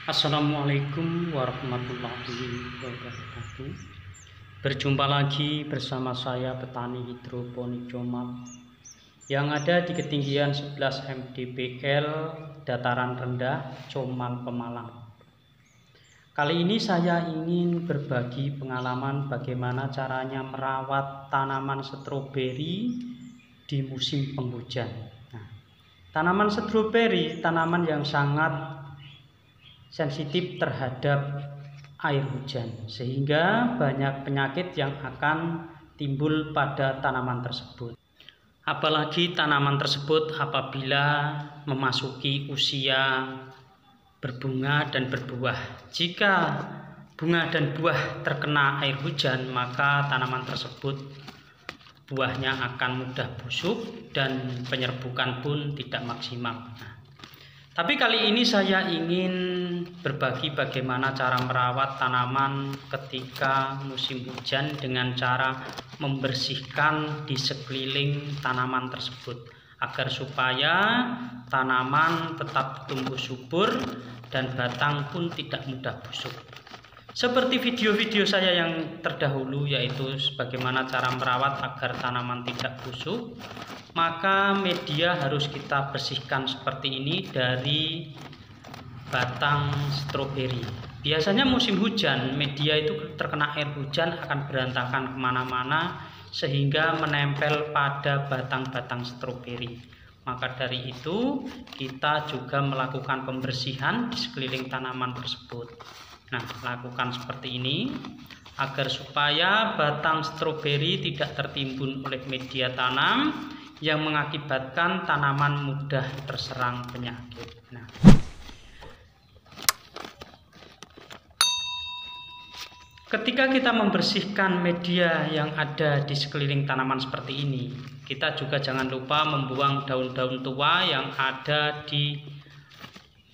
Assalamualaikum warahmatullahi wabarakatuh. Berjumpa lagi bersama saya petani hidroponik Comal yang ada di ketinggian 11 mdpl dataran rendah Comal Pemalang. Kali ini saya ingin berbagi pengalaman bagaimana caranya merawat tanaman stroberi di musim penghujan. Tanaman stroberi tanaman yang sangat sensitif terhadap air hujan, sehingga banyak penyakit yang akan timbul pada tanaman tersebut. Apalagi tanaman tersebut apabila memasuki usia berbunga dan berbuah. Jika bunga dan buah terkena air hujan, maka tanaman tersebut buahnya akan mudah busuk dan penyerbukan pun tidak maksimal. Tapi kali ini saya ingin berbagi bagaimana cara merawat tanaman ketika musim hujan dengan cara membersihkan di sekeliling tanaman tersebut agar supaya tanaman tetap tumbuh subur dan batang pun tidak mudah busuk. Seperti video-video saya yang terdahulu, yaitu bagaimana cara merawat agar tanaman tidak busuk, maka media harus kita bersihkan seperti ini dari batang stroberi. Biasanya musim hujan media itu terkena air hujan akan berantakan kemana-mana sehingga menempel pada batang-batang stroberi. Maka dari itu kita juga melakukan pembersihan di sekeliling tanaman tersebut. Nah, lakukan seperti ini agar supaya batang stroberi tidak tertimbun oleh media tanam yang mengakibatkan tanaman mudah terserang penyakit. Nah, ketika kita membersihkan media yang ada di sekeliling tanaman seperti ini, kita juga jangan lupa membuang daun-daun tua yang ada di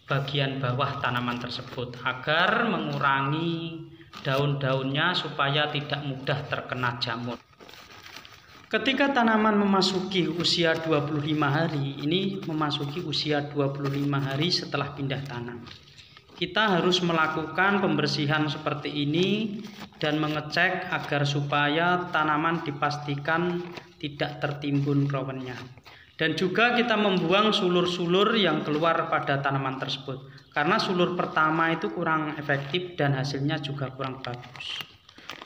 bagian bawah tanaman tersebut agar mengurangi daun-daunnya supaya tidak mudah terkena jamur. Ketika tanaman memasuki usia 25 hari, ini memasuki usia 25 hari setelah pindah tanam, kita harus melakukan pembersihan seperti ini dan mengecek agar supaya tanaman dipastikan tidak tertimbun rawennya. Dan juga kita membuang sulur-sulur yang keluar pada tanaman tersebut, karena sulur pertama itu kurang efektif dan hasilnya juga kurang bagus.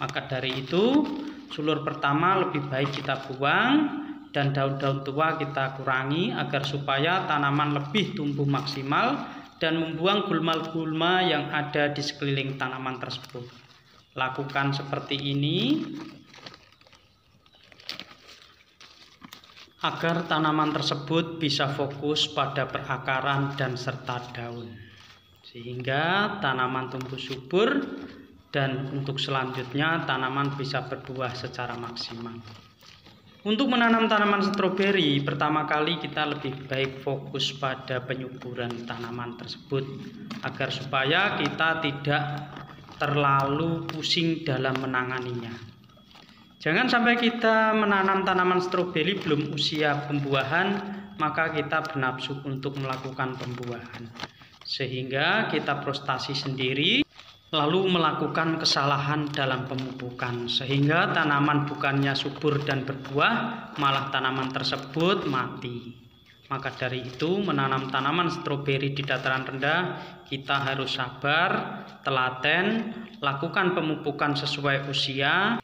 Maka dari itu sulur pertama lebih baik kita buang dan daun-daun tua kita kurangi agar supaya tanaman lebih tumbuh maksimal, dan membuang gulma-gulma yang ada di sekeliling tanaman tersebut. Lakukan seperti ini agar tanaman tersebut bisa fokus pada perakaran dan serta daun, sehingga tanaman tumbuh subur dan untuk selanjutnya tanaman bisa berbuah secara maksimal. Untuk menanam tanaman stroberi, pertama kali kita lebih baik fokus pada penyuburan tanaman tersebut agar supaya kita tidak terlalu pusing dalam menanganinya. Jangan sampai kita menanam tanaman stroberi belum usia pembuahan, maka kita bernafsu untuk melakukan pembuahan, sehingga kita frustasi sendiri, lalu melakukan kesalahan dalam pemupukan, sehingga tanaman bukannya subur dan berbuah, malah tanaman tersebut mati. Maka dari itu, menanam tanaman stroberi di dataran rendah, kita harus sabar, telaten, lakukan pemupukan sesuai usia,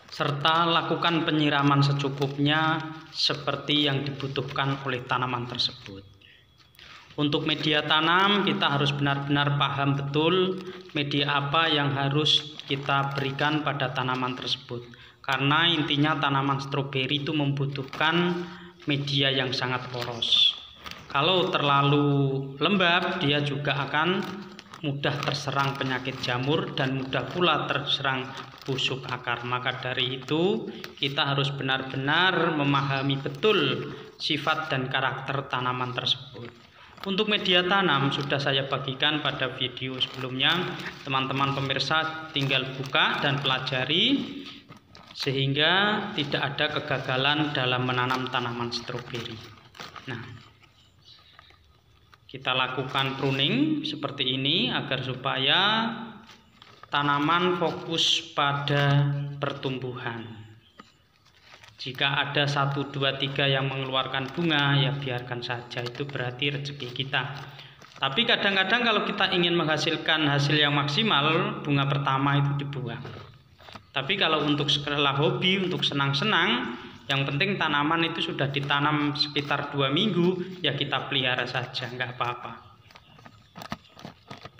serta lakukan penyiraman secukupnya seperti yang dibutuhkan oleh tanaman tersebut. Untuk media tanam, kita harus benar-benar paham betul media apa yang harus kita berikan pada tanaman tersebut, karena intinya tanaman stroberi itu membutuhkan media yang sangat poros. Kalau terlalu lembab, dia juga akan mudah terserang penyakit jamur dan mudah pula terserang busuk akar. Maka dari itu kita harus benar-benar memahami betul sifat dan karakter tanaman tersebut. Untuk media tanam sudah saya bagikan pada video sebelumnya, teman-teman pemirsa tinggal buka dan pelajari sehingga tidak ada kegagalan dalam menanam tanaman stroberi. Nah, Kita lakukan pruning seperti ini agar supaya tanaman fokus pada pertumbuhan. Jika ada 1, 2, 3 yang mengeluarkan bunga, ya biarkan saja, itu berarti rezeki kita. Tapi kadang-kadang kalau kita ingin menghasilkan hasil yang maksimal, bunga pertama itu dibuang. Tapi kalau untuk sekedar hobi, untuk senang-senang, yang penting tanaman itu sudah ditanam sekitar 2 minggu, ya kita pelihara saja, nggak apa-apa.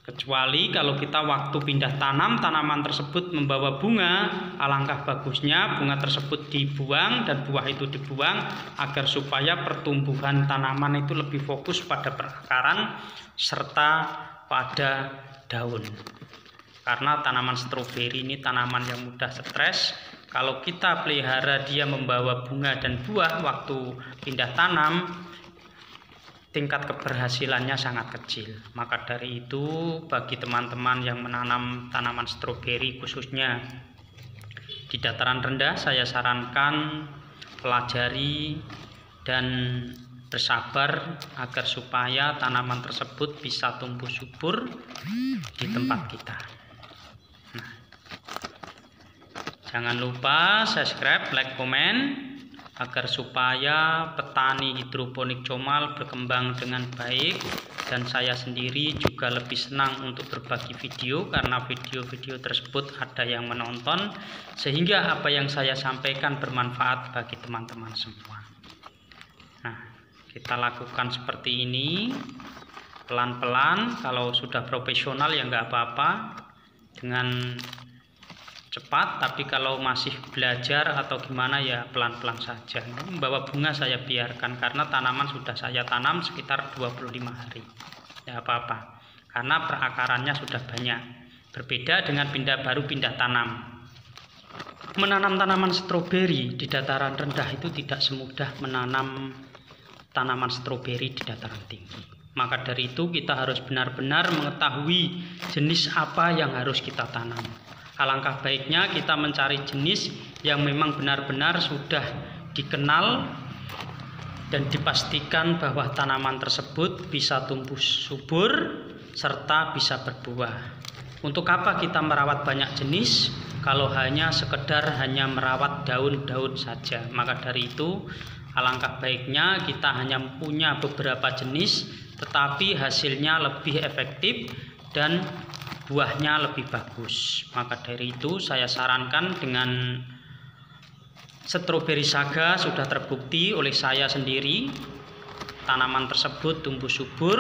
Kecuali kalau kita waktu pindah tanam, tanaman tersebut membawa bunga, alangkah bagusnya bunga tersebut dibuang dan buah itu dibuang agar supaya pertumbuhan tanaman itu lebih fokus pada perakaran serta pada daun. Karena tanaman stroberi ini tanaman yang mudah stres. Kalau kita pelihara dia membawa bunga dan buah waktu pindah tanam, tingkat keberhasilannya sangat kecil. Maka dari itu bagi teman-teman yang menanam tanaman stroberi khususnya di dataran rendah, saya sarankan pelajari dan bersabar agar supaya tanaman tersebut bisa tumbuh subur di tempat kita. Nah, jangan lupa subscribe, like, komen agar supaya petani hidroponik Comal berkembang dengan baik, dan saya sendiri juga lebih senang untuk berbagi video karena video-video tersebut ada yang menonton, sehingga apa yang saya sampaikan bermanfaat bagi teman-teman semua. Nah, kita lakukan seperti ini pelan-pelan. Kalau sudah profesional ya nggak apa-apa dengan cepat, tapi kalau masih belajar atau gimana ya pelan-pelan saja. Membawa bunga saya biarkan karena tanaman sudah saya tanam sekitar 25 hari. Ya apa-apa, karena perakarannya sudah banyak. Berbeda dengan baru pindah tanam. Menanam tanaman stroberi di dataran rendah itu tidak semudah menanam tanaman stroberi di dataran tinggi. Maka dari itu kita harus benar-benar mengetahui jenis apa yang harus kita tanam. Alangkah baiknya kita mencari jenis yang memang benar-benar sudah dikenal dan dipastikan bahwa tanaman tersebut bisa tumbuh subur serta bisa berbuah. Untuk apa kita merawat banyak jenis kalau hanya sekedar merawat daun-daun saja? Maka dari itu alangkah baiknya kita hanya punya beberapa jenis tetapi hasilnya lebih efektif dan buahnya lebih bagus. Maka dari itu saya sarankan dengan stroberi saga sudah terbukti oleh saya sendiri, tanaman tersebut tumbuh subur,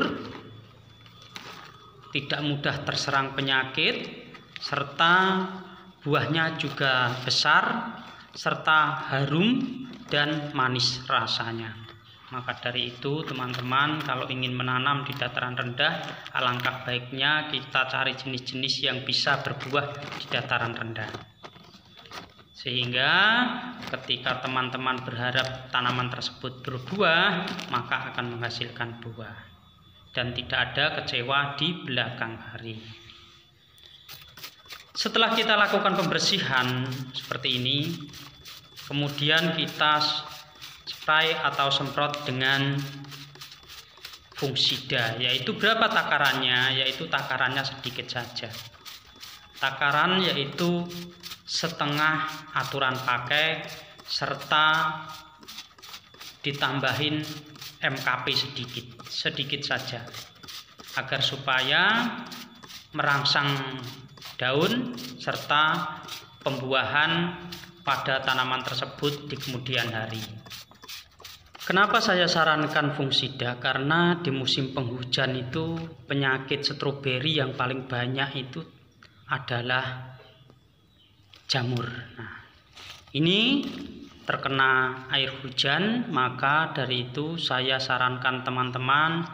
tidak mudah terserang penyakit, serta buahnya juga besar, serta harum dan manis rasanya. Maka dari itu teman-teman, kalau ingin menanam di dataran rendah, alangkah baiknya kita cari jenis-jenis yang bisa berbuah di dataran rendah. Sehingga ketika teman-teman berharap tanaman tersebut berbuah, maka akan menghasilkan buah dan tidak ada kecewa di belakang hari. Setelah kita lakukan pembersihan seperti ini, kemudian kita spray atau semprot dengan fungisida, yaitu berapa takarannya? Yaitu takarannya sedikit saja. Takaran yaitu setengah aturan pakai serta ditambahin MKP sedikit saja agar supaya merangsang daun serta pembuahan pada tanaman tersebut di kemudian hari. Kenapa saya sarankan fungisida? Karena di musim penghujan itu penyakit stroberi yang paling banyak itu adalah jamur. Nah, ini terkena air hujan, maka dari itu saya sarankan teman-teman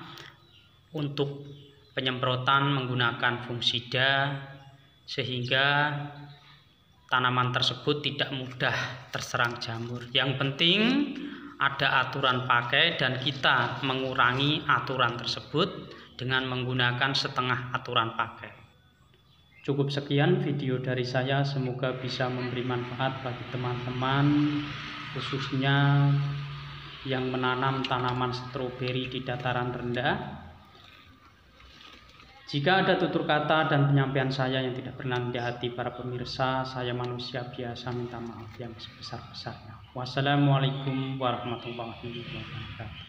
untuk penyemprotan menggunakan fungisida sehingga tanaman tersebut tidak mudah terserang jamur. Yang penting ada aturan pakai dan kita mengurangi aturan tersebut dengan menggunakan setengah aturan pakai. Cukup sekian video dari saya, semoga bisa memberi manfaat bagi teman-teman khususnya yang menanam tanaman stroberi di dataran rendah. Jika ada tutur kata dan penyampaian saya yang tidak berkenan di hati para pemirsa, saya manusia biasa minta maaf yang sebesar-besarnya. Wassalamualaikum warahmatullahi wabarakatuh.